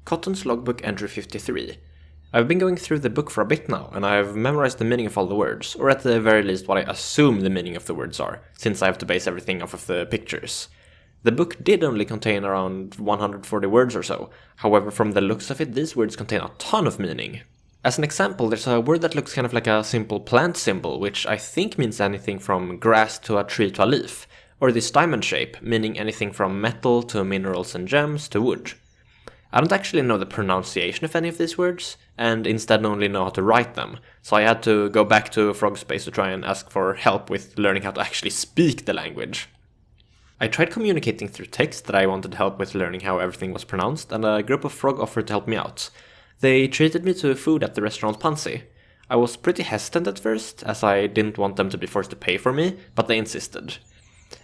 Cotton's Logbook Entry 53. I've been going through the book for a bit now, and I've memorized the meaning of all the words, or at the very least what I assume the meaning of the words are, since I have to base everything off of the pictures. The book did only contain around 140 words or so, however from the looks of it these words contain a ton of meaning. As an example, there's a word that looks kind of like a simple plant symbol, which I think means anything from grass to a tree to a leaf, or this diamond shape, meaning anything from metal to minerals and gems to wood. I don't actually know the pronunciation of any of these words, and instead only know how to write them, so I had to go back to Frogspace to try and ask for help with learning how to actually speak the language. I tried communicating through text that I wanted help with learning how everything was pronounced, and a group of frog offered to help me out. They treated me to food at the restaurant Pansy. I was pretty hesitant at first, as I didn't want them to be forced to pay for me, but they insisted.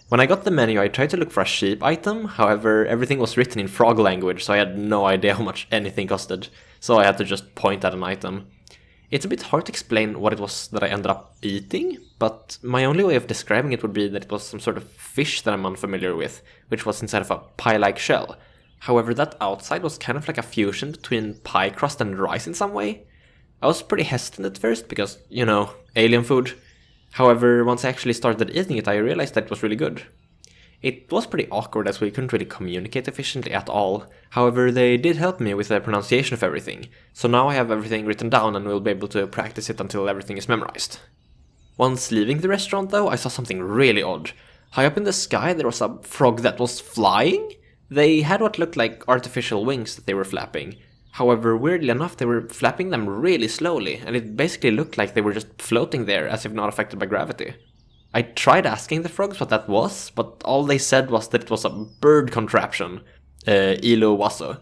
When I got the menu, I tried to look for a sheep item, however everything was written in frog language, so I had no idea how much anything costed, so I had to just point at an item. It's a bit hard to explain what it was that I ended up eating, but my only way of describing it would be that it was some sort of fish that I'm unfamiliar with, which was inside of a pie-like shell. However, that outside was kind of like a fusion between pie crust and rice in some way. I was pretty hesitant at first because, alien food. However, once I actually started eating it, I realized that it was really good. It was pretty awkward as we couldn't really communicate efficiently at all. However, they did help me with the pronunciation of everything, so now I have everything written down and will be able to practice it until everything is memorized. Once leaving the restaurant though, I saw something really odd. High up in the sky there was a frog that was flying. They had what looked like artificial wings that they were flapping. However, weirdly enough, they were flapping them really slowly, and it basically looked like they were just floating there as if not affected by gravity. I tried asking the frogs what that was, but all they said was that it was a bird contraption, ilo waso.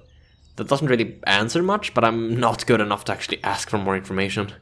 That doesn't really answer much, but I'm not good enough to actually ask for more information.